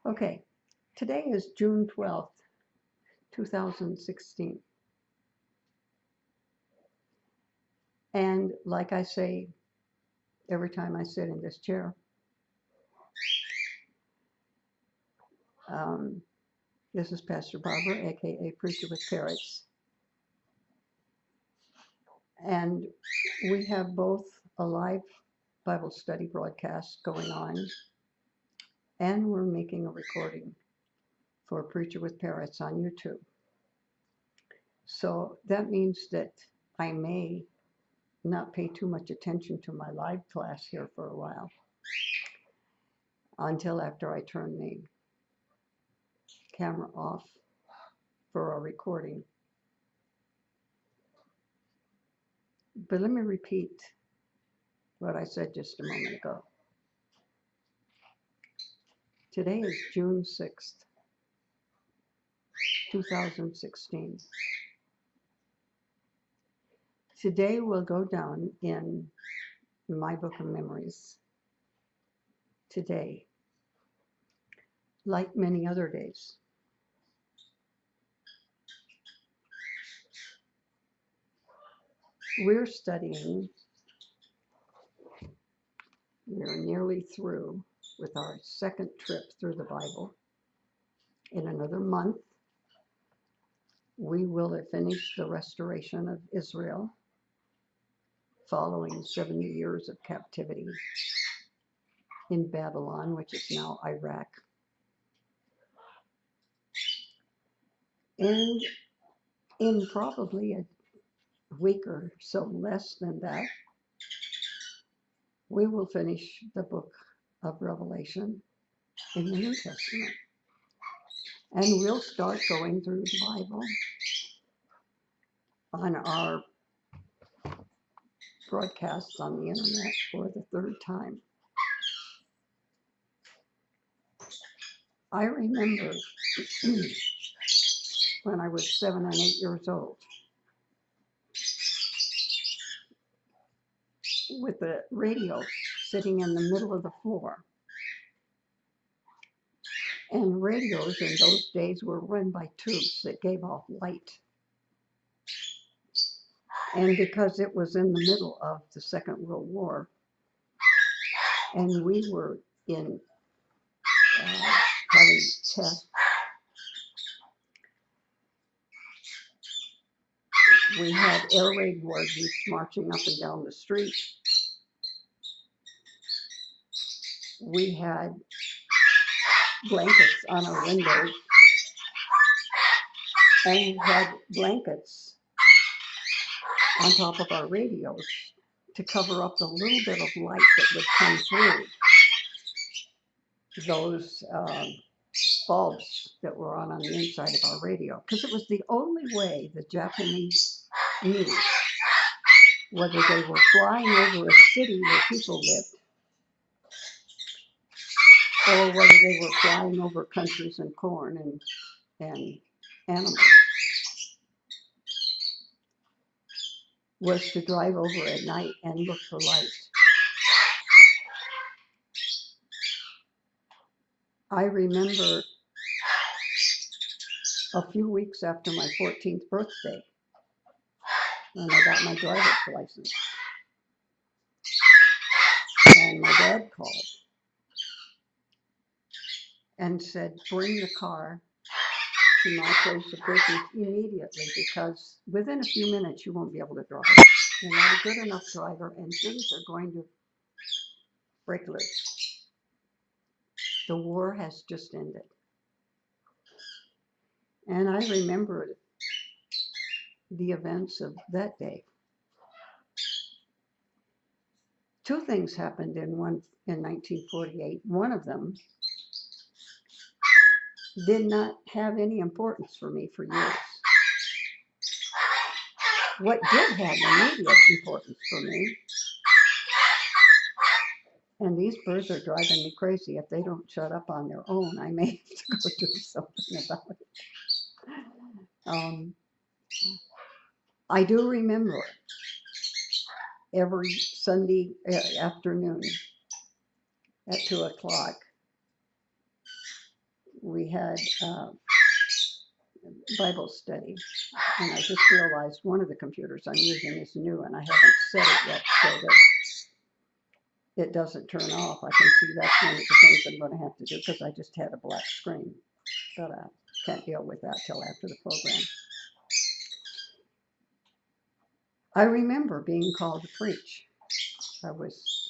Okay, today is June 12th, 2016. And like I say every time I sit in this chair, um, this is Pastor Barbara, aka Preacher with Parrots. And we have both a live Bible study broadcast going on, and we're making a recording for Preacher with Parrots on YouTube. So that means that I may not pay too much attention to my live class here for a while until after I turn the camera off for a recording. But let me repeat what I said just a moment ago. Today is June 6th, 2016. Today will go down in my book of memories. Today, like many other days. We're nearly through with our second trip through the Bible. In another month, we will have finished the restoration of Israel following 70 years of captivity in Babylon, which is now Iraq. And in probably a week or so less than that, we will finish the book of Revelation in the New Testament. And we'll start going through the Bible on our broadcasts on the internet for the third time. I remember when I was 7 and 8 years old, with the radio sitting in the middle of the floor. And radios in those days were run by tubes that gave off light. And because it was in the middle of the Second World War, and we were in having tests, we had air raid wardens marching up and down the street. We had blankets on our windows, and we had blankets on top of our radios to cover up the little bit of light that would come through those bulbs that were on the inside of our radio, because it was the only way the Japanese knew whether they were flying over a city where people lived or whether they were flying over countries and corn and animals, was to drive over at night and look for light. I remember a few weeks after my 14th birthday, when I got my driver's license, and my dad called and said, bring the car to my place of business immediately, because within a few minutes you won't be able to drive. You're not a good enough driver, and things are going to break loose. The war has just ended. And I remember the events of that day. Two things happened in 1948. One of them did not have any importance for me for years. What did have immediate importance for me, and these birds are driving me crazy. If they don't shut up on their own, I may have to go do something about it. I do remember every Sunday afternoon at 2 o'clock, we had Bible study, and I just realized one of the computers I'm using is new, and I haven't set it yet so that it doesn't turn off. I can see that's one of the things I'm going to have to do because I just had a black screen, but I can't deal with that till after the program. I remember being called to preach. I was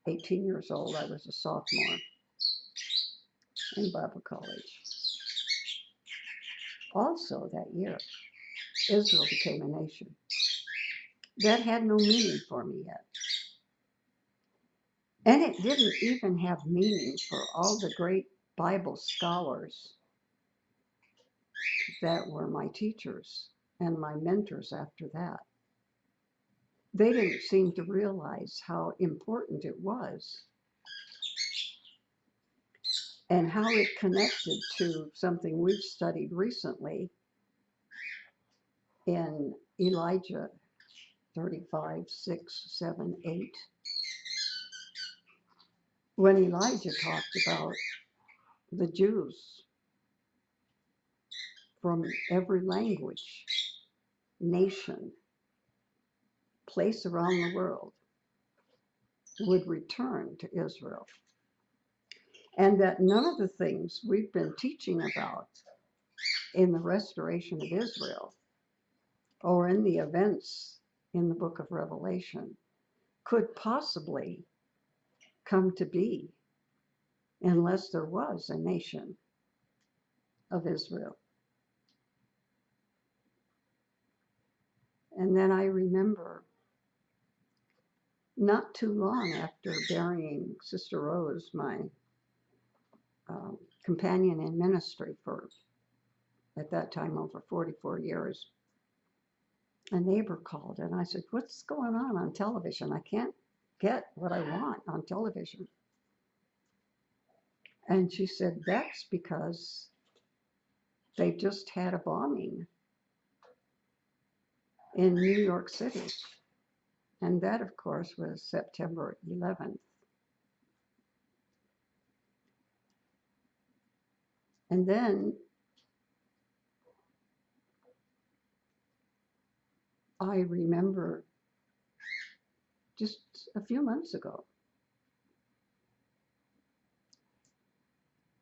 18 years old. I was a sophomore in Bible college. Also that year, Israel became a nation. That had no meaning for me yet. And it didn't even have meaning for all the great Bible scholars that were my teachers and my mentors after that. They didn't seem to realize how important it was and how it connected to something we've studied recently in Elijah 35, 6, 7, 8. When Elijah talked about the Jews from every language, nation, place around the world would return to Israel. And that none of the things we've been teaching about in the restoration of Israel or in the events in the book of Revelation could possibly come to be unless there was a nation of Israel. And then I remember not too long after burying Sister Rose, my companion in ministry for, at that time, over 44 years, a neighbor called and I said, "What's going on television? I can't get what I want on television." And she said, "That's because they just had a bombing in New York City." And that, of course, was September 11th. And then I remember just a few months ago,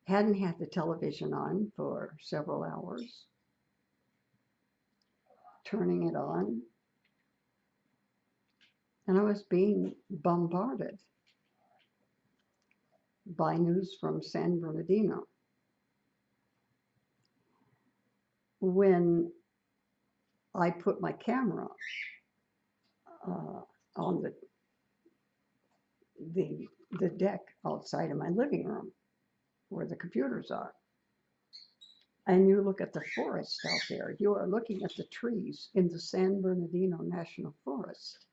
hadn't had the television on for several hours, turning it on, and I was being bombarded by news from San Bernardino. When I put my camera on the deck outside of my living room where the computers are, and you look at the forest out there, you are looking at the trees in the San Bernardino National Forest.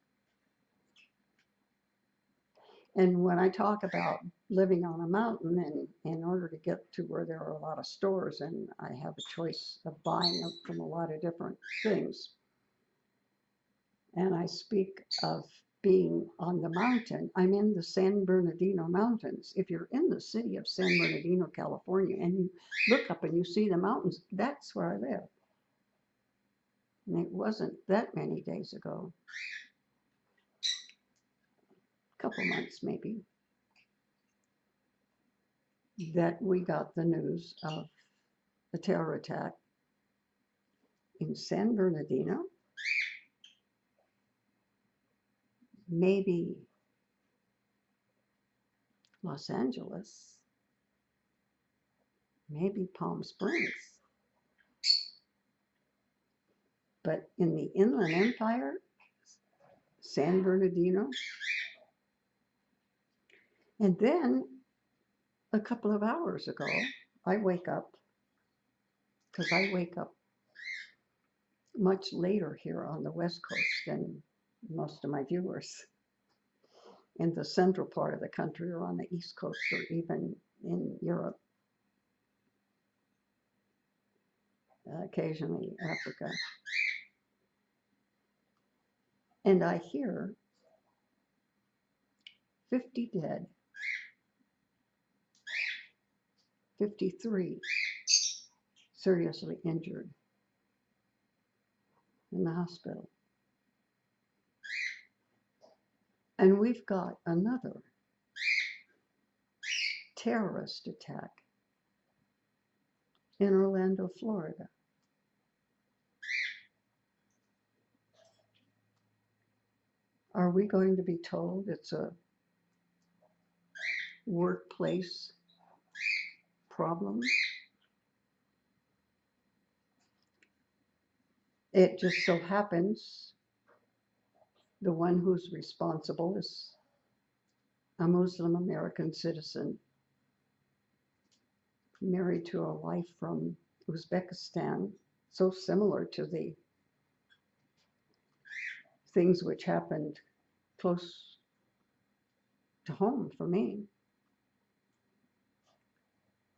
And when I talk about living on a mountain, and in order to get to where there are a lot of stores and I have a choice of buying from a lot of different things, and I speak of being on the mountain, I'm in the San Bernardino Mountains. If you're in the city of San Bernardino, California, and you look up and you see the mountains, that's where I live. And it wasn't that many days ago, a couple months maybe, that we got the news of the terror attack in San Bernardino, maybe Los Angeles, maybe Palm Springs. But in the Inland Empire, San Bernardino, and then a couple of hours ago, I wake up, because I wake up much later here on the West Coast than most of my viewers in the central part of the country or on the East Coast or even in Europe, occasionally Africa. And I hear 50 dead. 53 seriously injured in the hospital. And we've got another terrorist attack in Orlando, Florida. Are we going to be told it's a workplace problem? It just so happens the one who's responsible is a Muslim American citizen married to a wife from Uzbekistan, so similar to the things which happened close to home for me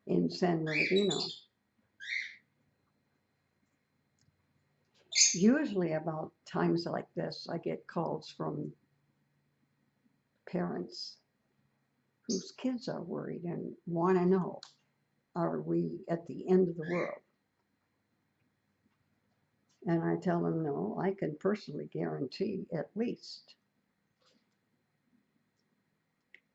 in San Bernardino. Usually about times like this, I get calls from parents whose kids are worried and want to know, are we at the end of the world? And I tell them, no, I can personally guarantee at least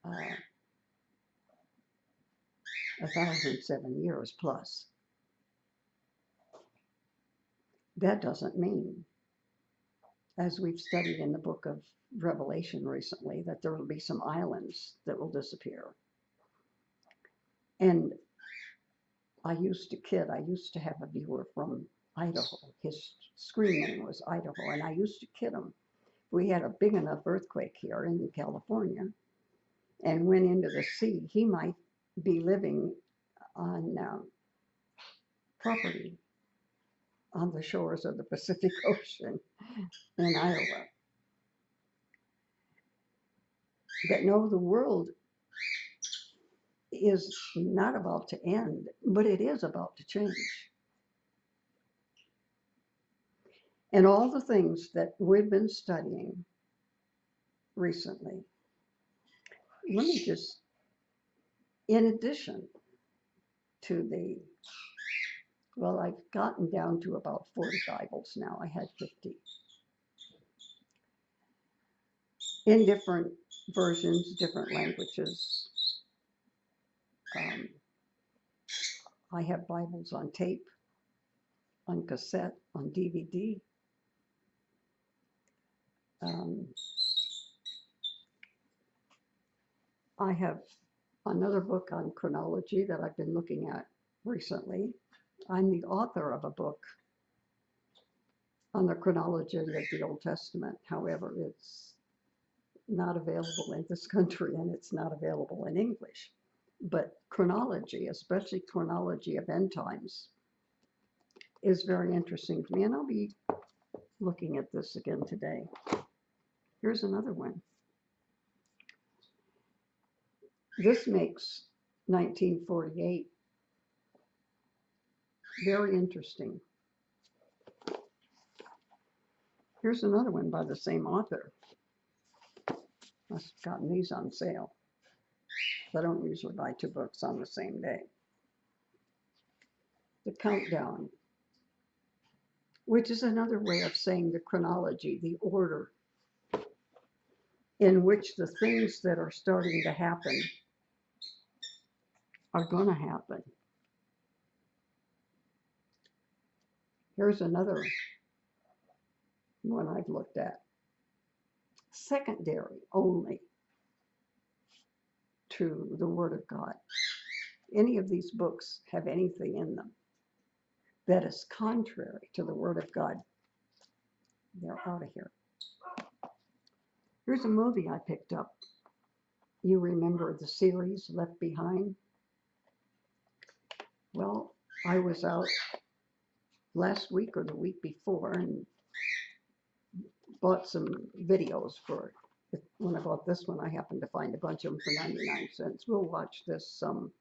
1,007 years plus. That doesn't mean, as we've studied in the book of Revelation recently, that there will be some islands that will disappear. And I used to kid, I used to have a viewer from Idaho. His screen name was Idaho, and I used to kid him. We had a big enough earthquake here in California and went into the sea. He might be living on property on the shores of the Pacific Ocean in Iowa. But no, the world is not about to end, but it is about to change. And all the things that we've been studying recently, let me just, in addition to well, I've gotten down to about 40 Bibles now. I had 50. In different versions, different languages. I have Bibles on tape, on cassette, on DVD. I have another book on chronology that I've been looking at recently. I'm the author of a book on the chronology of the Old Testament. However, it's not available in this country and it's not available in English. But chronology, especially chronology of end times, is very interesting to me. And I'll be looking at this again today. Here's another one. This makes 1948 very interesting. Here's another one by the same author. I've gotten these on sale. I don't usually buy 2 books on the same day. The Countdown, which is another way of saying the chronology, the order in which the things that are starting to happen are going to happen. Here's another one I've looked at. Secondary only to the Word of God. Any of these books have anything in them that is contrary to the Word of God, they're out of here. Here's a movie I picked up. You remember the series Left Behind? Well, I was out last week or the week before and bought some videos for it. When I bought this one, I happened to find a bunch of them for 99 cents. We'll watch this some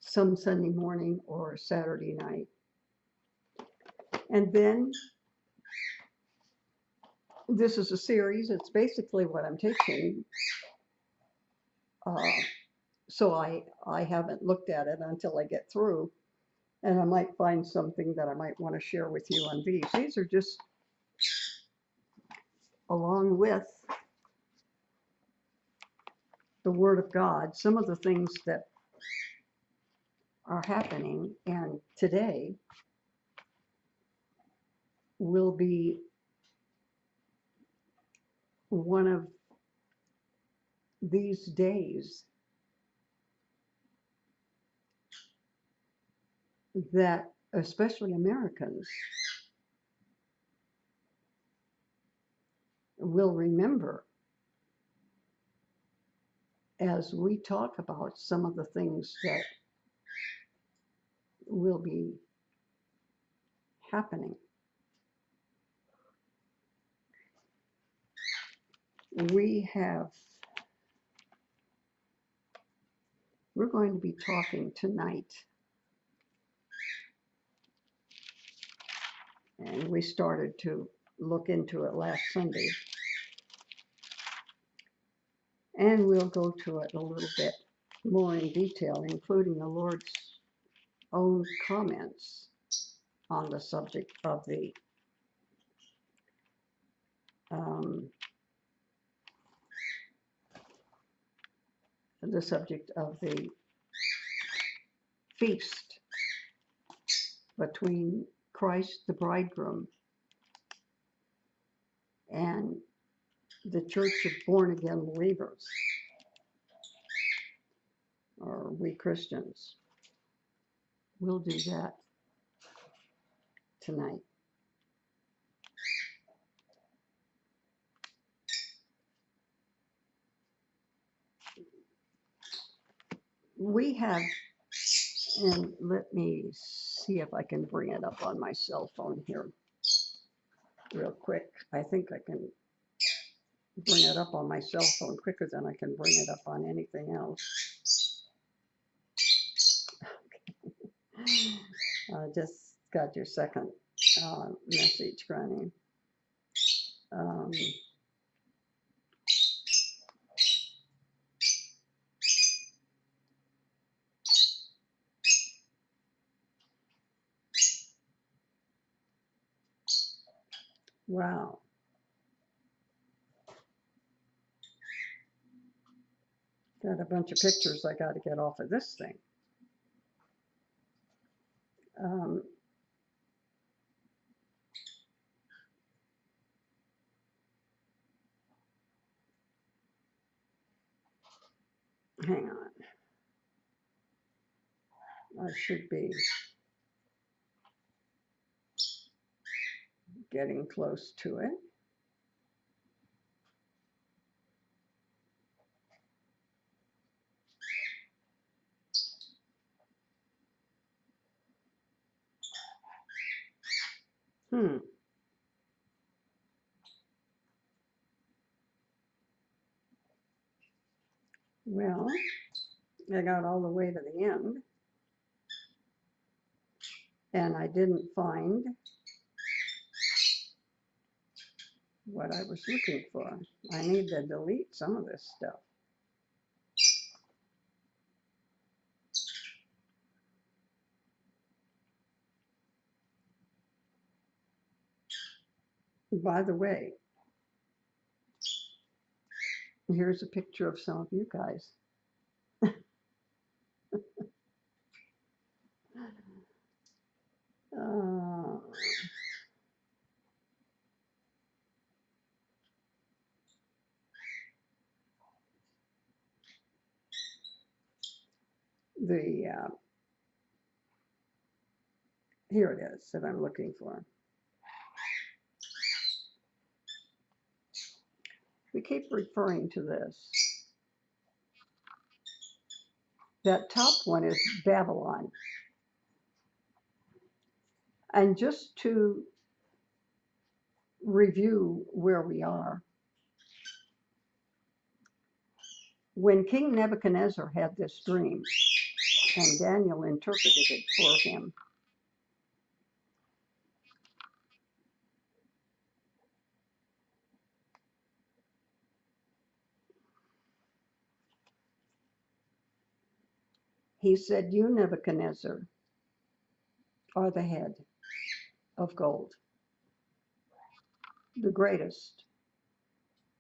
Sunday morning or Saturday night. And then this is a series. It's basically what I'm teaching So I haven't looked at it until I get through, and I might find something that I might want to share with you on these. These are just along with the Word of God, some of the things that are happening, and today will be one of these days that especially Americans will remember as we talk about some of the things that will be happening. We're going to be talking tonight, and we started to look into it last Sunday, and we'll go to it a little bit more in detail, including the Lord's own comments on the subject of um, the feast between Christ the bridegroom and the church of born again believers, or we Christians. We'll do that tonight. We have, and let me see if I can bring it up on my cell phone here real quick. I think I can bring it up on my cell phone quicker than I can bring it up on anything else. Just got your second message, Granny. Wow. Got a bunch of pictures I got to get off of this thing. Hang on. I should be getting close to it. Well, I got all the way to the end, and I didn't find what I was looking for. I need to delete some of this stuff. By the way, here's a picture of some of you guys. Uh, here it is that I'm looking for. We keep referring to this. That top one is Babylon. And just to review where we are, when King Nebuchadnezzar had this dream, and Daniel interpreted it for him, he said, "You, Nebuchadnezzar, are the head of gold, the greatest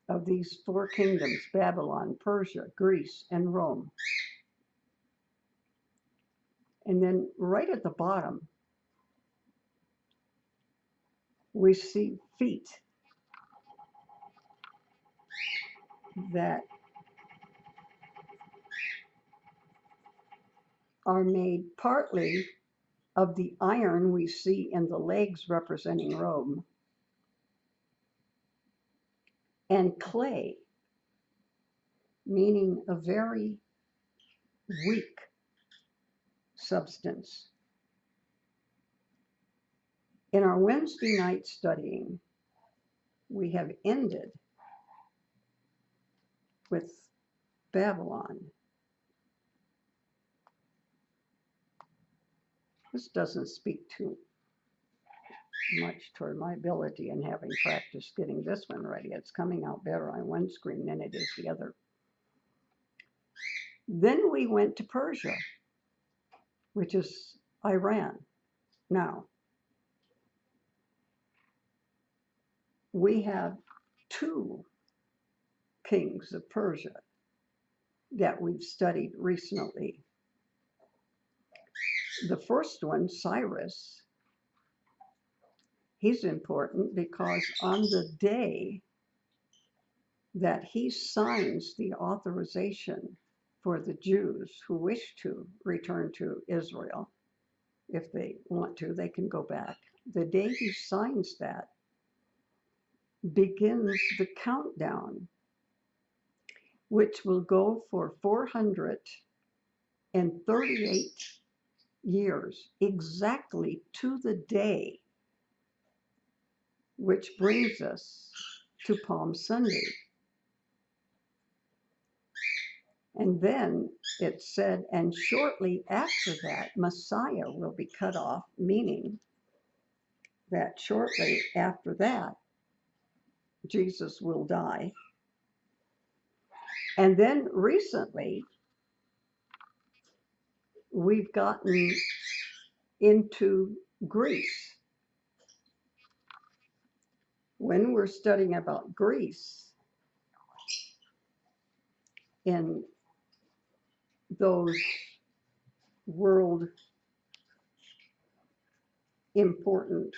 of these four kingdoms, Babylon, Persia, Greece, and Rome." And then right at the bottom, we see feet that are made partly of the iron we see in the legs representing Rome, and clay, meaning a very weak substance. In our Wednesday night studying, we have ended with Babylon. This doesn't speak too much toward my ability in having practiced getting this one ready. It's coming out better on one screen than it is the other. Then we went to Persia, which is Iran. Now, we have two kings of Persia that we've studied recently. The first one, Cyrus, he's important because on the day that he signs the authorization for the Jews who wish to return to Israel, if they want to, they can go back. The day he signs that begins the countdown, which will go for 438 years, exactly to the day, which brings us to Palm Sunday. And then it said, and shortly after that, Messiah will be cut off, meaning that shortly after that, Jesus will die. And then recently, we've gotten into Greece. When we're studying about Greece in those world important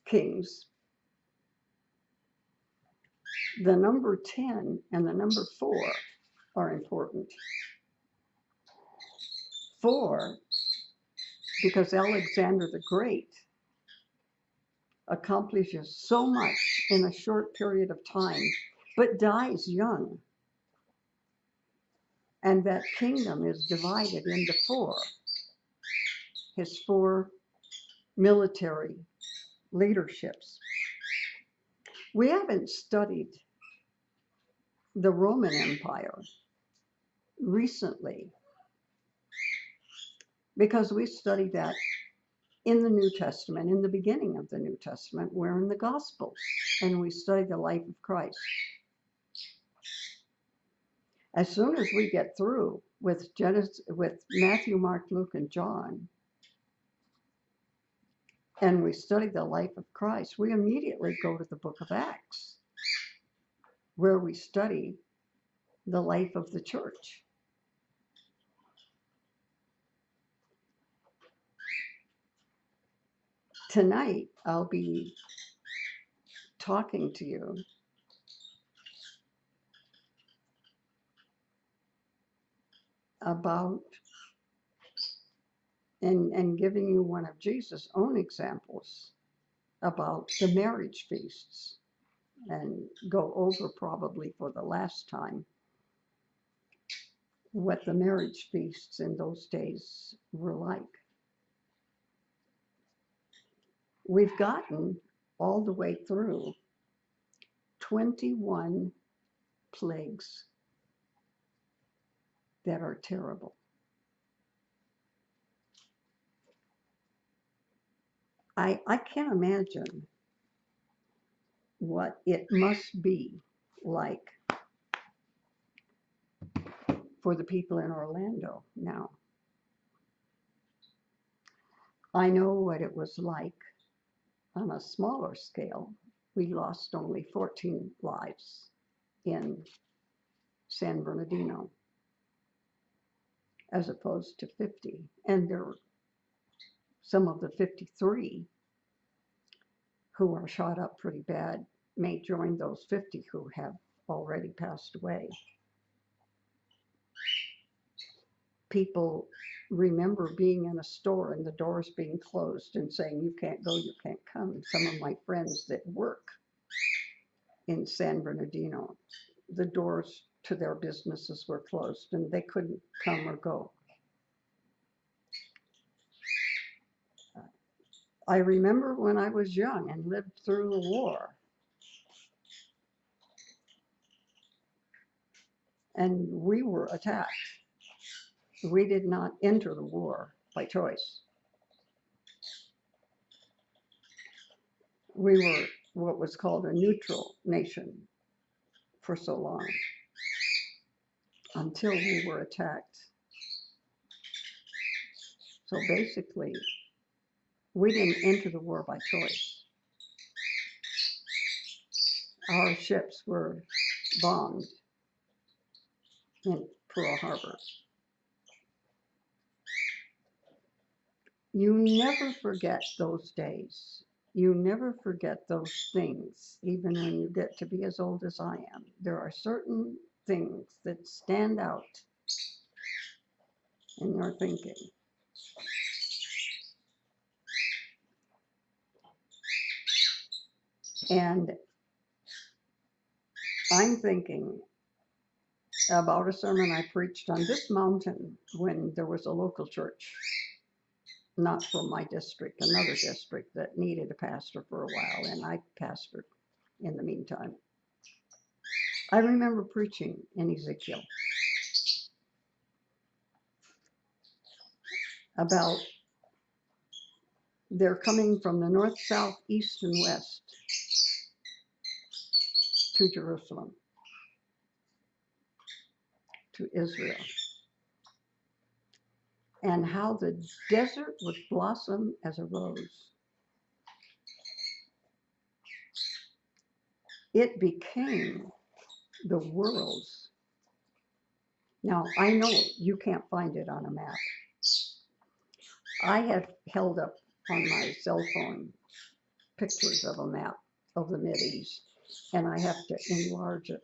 kings, the number 10 and the number 4 are important. 4, because Alexander the Great accomplishes so much in a short period of time, but dies young. And that kingdom is divided into 4. His 4 military leaderships. We haven't studied the Roman Empire recently because we studied that in the New Testament, in the beginning of the New Testament. We're in the Gospels, and we study the life of Christ. As soon as we get through with Matthew, Mark, Luke, and John, and we study the life of Christ, we immediately go to the book of Acts, where we study the life of the church. Tonight, I'll be talking to you about and giving you one of Jesus' own examples about the marriage feasts, and go over probably for the last time what the marriage feasts in those days were like. We've gotten all the way through 21 plagues that are terrible. I can't imagine what it must be like for the people in Orlando now. I know what it was like on a smaller scale. We lost only 14 lives in San Bernardino as opposed to 50. And there were some of the 53 who are shot up pretty bad may join those 50 who have already passed away. People remember being in a store and the doors being closed and saying, you can't go, you can't come. Some of my friends that work in San Bernardino, the doors to their businesses were closed and they couldn't come or go. I remember when I was young and lived through the war, and we were attacked. We did not enter the war by choice. We were what was called a neutral nation for so long until we were attacked. So basically, we didn't enter the war by choice. Our ships were bombed in Pearl Harbor. You never forget those days. You never forget those things, even when you get to be as old as I am. There are certain things that stand out in your thinking. And I'm thinking about a sermon I preached on this mountain when there was a local church, not from my district, another district that needed a pastor for a while, and I pastored in the meantime. I remember preaching in Ezekiel about they're coming from the north, south, east, and west to Jerusalem, to Israel, and how the desert would blossom as a rose. It became the world's. Now, I know you can't find it on a map. I have held up on my cell phone pictures of a map of the Mideast, and I have to enlarge it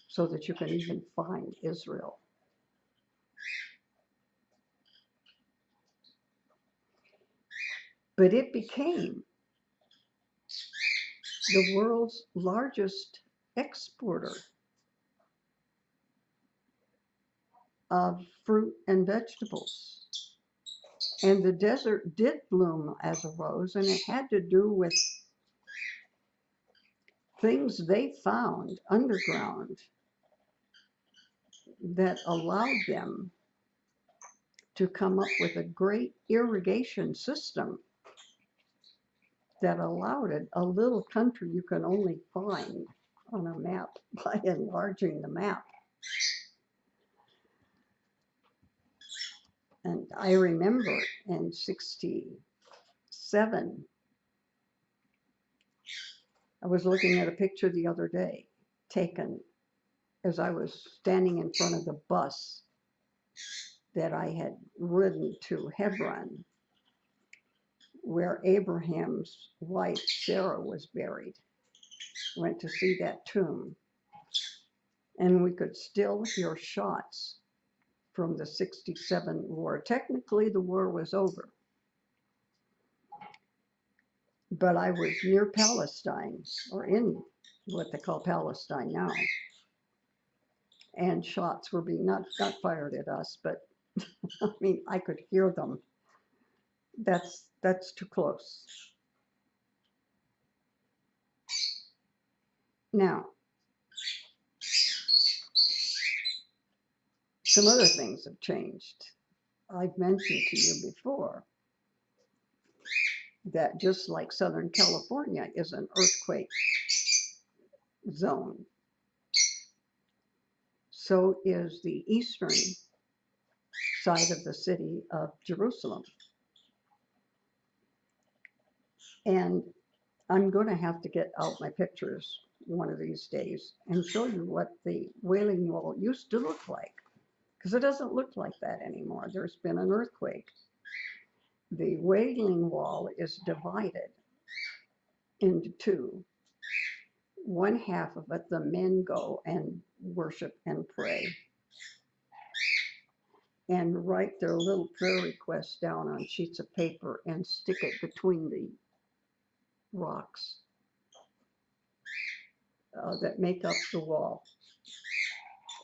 so that you can even find Israel. But it became the world's largest exporter of fruit and vegetables. And the desert did bloom as a rose, and it had to do with things they found underground that allowed them to come up with a great irrigation system that allowed it, a little country you can only find on a map by enlarging the map. And I remember in 67, I was looking at a picture the other day taken as I was standing in front of the bus that I had ridden to Hebron, where Abraham's wife Sarah was buried. Went to see that tomb, and we could still hear shots from the 67 war. Technically, the war was over, but I was near Palestine, or in what they call Palestine now, and shots were being not fired at us, but I mean, I could hear them. That's too close. Now, some other things have changed. I've mentioned to you before that just like Southern California is an earthquake zone. So is the eastern side of the city of Jerusalem. And I'm going to have to get out my pictures one of these days and show you what the Wailing Wall used to look like, because it doesn't look like that anymore. There's been an earthquake. The Wailing Wall is divided into two. One half of it, the men go and worship and pray and write their little prayer requests down on sheets of paper and stick it between the rocks that make up the wall.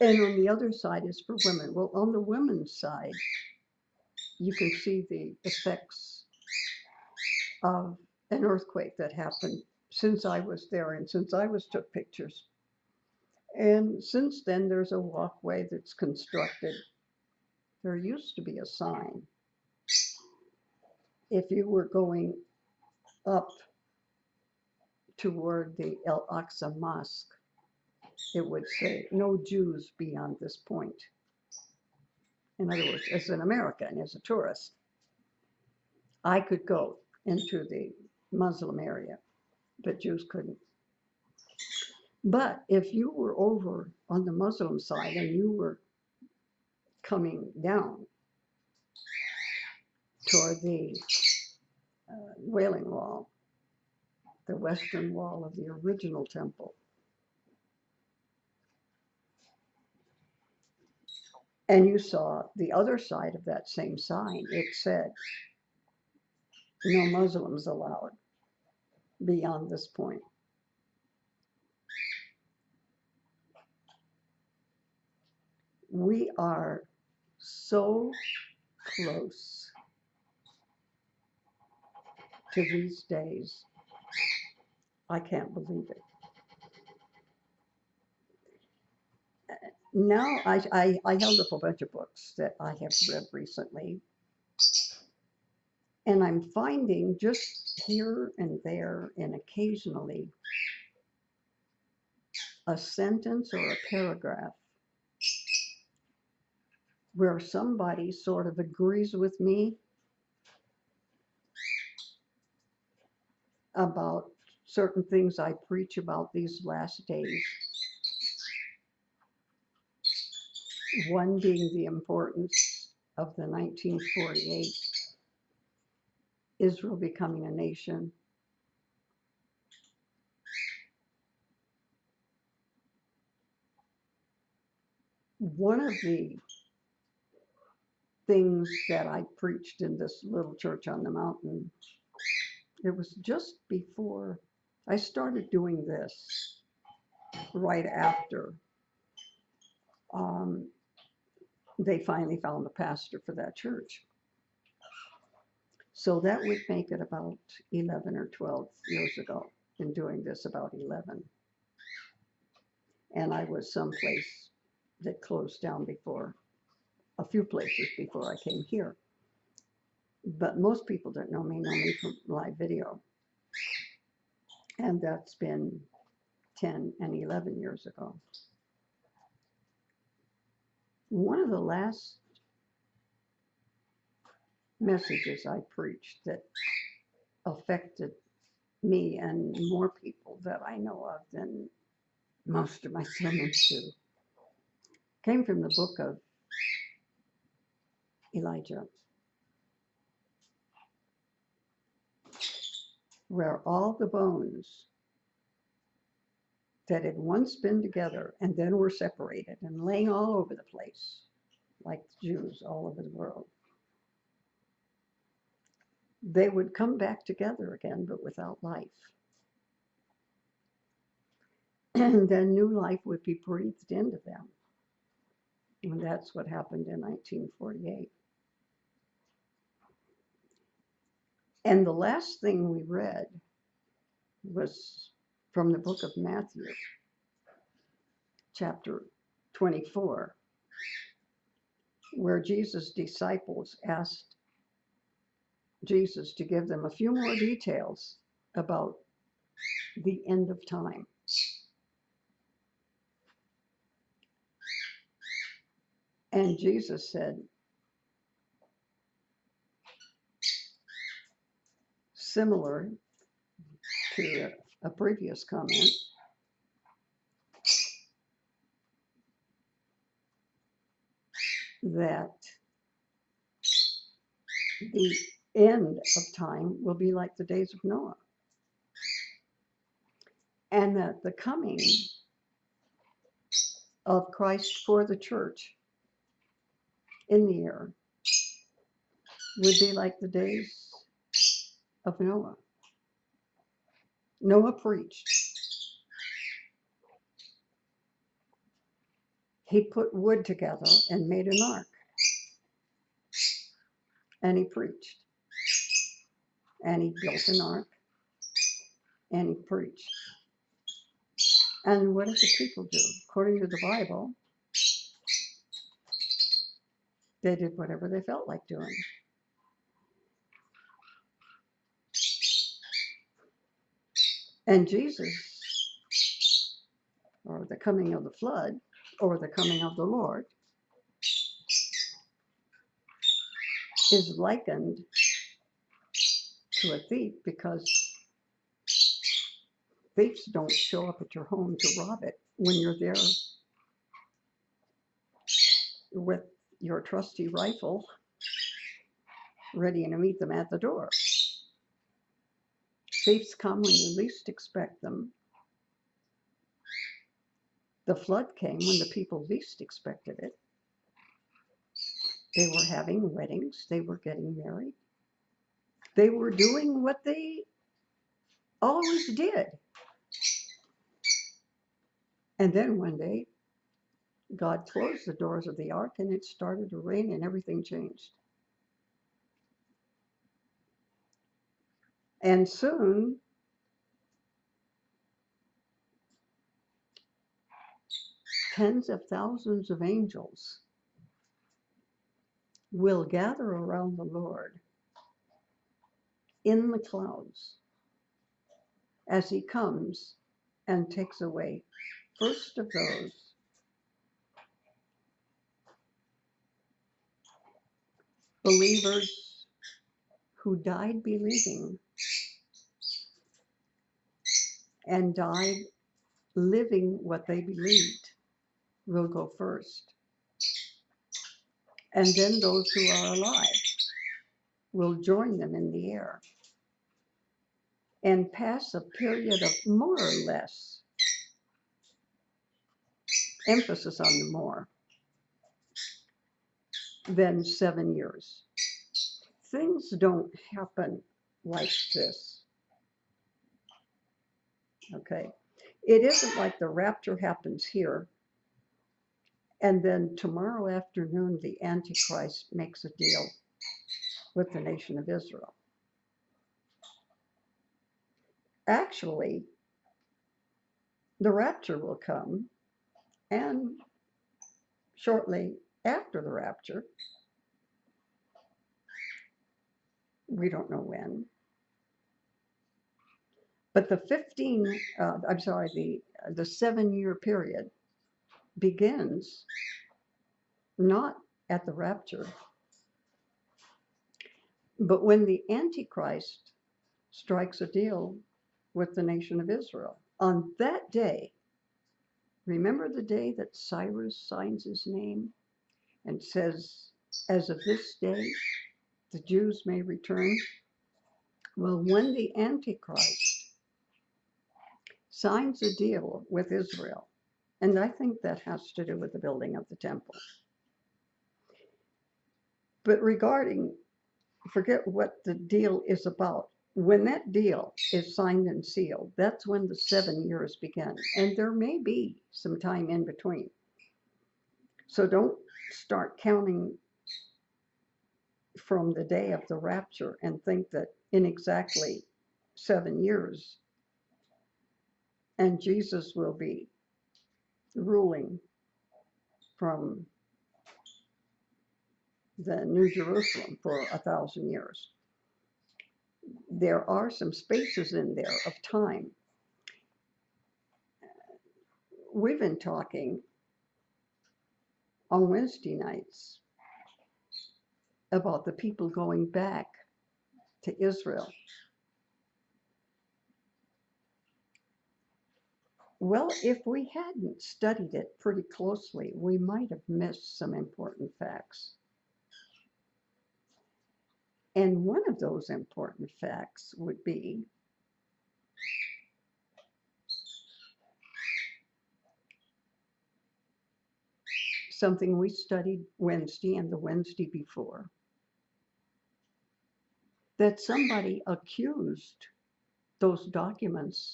And on the other side is for women. Well, on the women's side, you can see the effects of an earthquake that happened since I was there and since I took pictures. And since then, there's a walkway that's constructed. There used to be a sign. If you were going up toward the El Aqsa Mosque, it would say, "No Jews beyond this point." In other words, as an American, as a tourist, I could go into the Muslim area, but Jews couldn't. But if you were over on the Muslim side and you were coming down toward the Wailing Wall, the western wall of the original temple, and you saw the other side of that same sign, it said, "No Muslims allowed beyond this point." We are so close to these days. I can't believe it. Now I held up a bunch of books that I have read recently, and I'm finding just here and there and occasionally a sentence or a paragraph where somebody sort of agrees with me about certain things I preach about these last days. One being the importance of the 1948 Israel becoming a nation. One of the things that I preached in this little church on the mountain, it was just before I started doing this, right after they finally found a pastor for that church. So that would make it about 11 or 12 years ago. Been doing this about 11. And I was someplace that closed down before, a few places before I came here. But most people that know me from live video. And that's been 10 and 11 years ago. One of the last messages I preached that affected me and more people that I know of than most of my sermons do came from the book of Elijah, where all the bones that had once been together and then were separated and laying all over the place, like the Jews all over the world, they would come back together again, but without life. And then new life would be breathed into them. And that's what happened in 1948. And the last thing we read was from the book of Matthew, chapter 24, where Jesus' disciples asked Jesus to give them a few more details about the end of time. And Jesus said, similar to a previous comment, that the end of time will be like the days of Noah, and that the coming of Christ for the church in the air would be like the days of Noah. Noah preached. He put wood together and made an ark. And he preached. And he built an ark. And he preached. And what did the people do? According to the Bible, they did whatever they felt like doing. And Jesus, or the coming of the flood, or the coming of the Lord, is likened to a thief, because thieves don't show up at your home to rob it when you're there with your trusty rifle ready to meet them at the door. Thieves come when you least expect them. The flood came when the people least expected it. They were having weddings. They were getting married. They were doing what they always did. And then one day, God closed the doors of the ark and it started to rain and everything changed. And soon, tens of thousands of angels will gather around the Lord in the clouds as he comes and takes away first of those believers who died believing and died living what they believed will go first. And then those who are alive will join them in the air and pass a period of more or less, emphasis on the more, than 7 years. Things don't happen like this. Okay. It isn't like the rapture happens here and then tomorrow afternoon the Antichrist makes a deal with the nation of Israel. Actually, the rapture will come, and shortly after the rapture, we don't know when, but the 7-year period begins not at the rapture, but when the Antichrist strikes a deal with the nation of Israel. On that day, remember the day that Cyrus signs his name and says, as of this day, the Jews may return? Well, when the Antichrist signs a deal with Israel, and I think that has to do with the building of the temple. But forget what the deal is about. When that deal is signed and sealed, that's when the 7 years begin. And there may be some time in between. So don't start counting from the day of the rapture and think that in exactly 7 years, and Jesus will be ruling from the New Jerusalem for 1,000 years. There are some spaces in there of time. We've been talking on Wednesday nights about the people going back to Israel. Well, if we hadn't studied it pretty closely, we might have missed some important facts. And one of those important facts would be something we studied Wednesday and the Wednesday before, that somebody accused those documents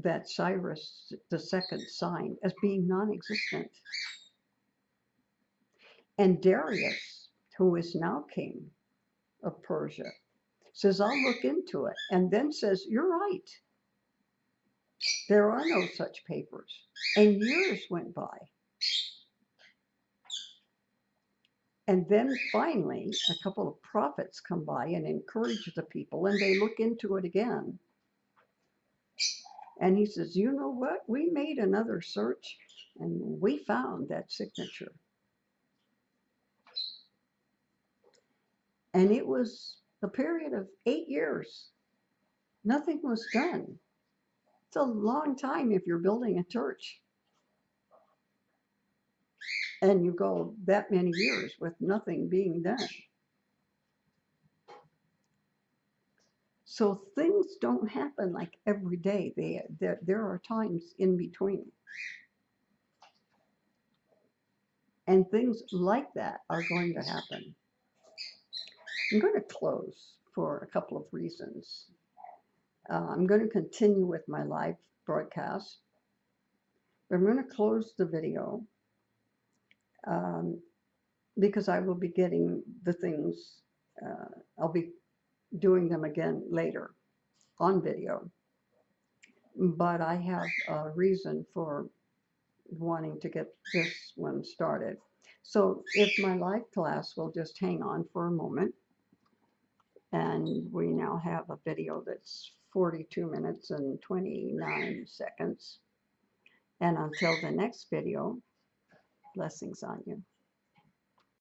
that Cyrus II signed as being non-existent. And Darius, who is now king of Persia, says, I'll look into it, and then says, you're right. There are no such papers. And years went by. And then finally, a couple of prophets come by and encourage the people, and they look into it again. And he says, you know what? We made another search, and we found that signature. And it was a period of 8 years. Nothing was done. It's a long time if you're building a church. And you go that many years with nothing being done. So things don't happen like every day. There are times in between. And things like that are going to happen. I'm going to close for a couple of reasons. I'm going to continue with my live broadcast. I'm going to close the video because I will be getting the things, I'll be doing them again later on video. But I have a reason for wanting to get this one started. So if my live class will just hang on for a moment. And we now have a video that's 42 minutes and 29 seconds. And until the next video, blessings on you.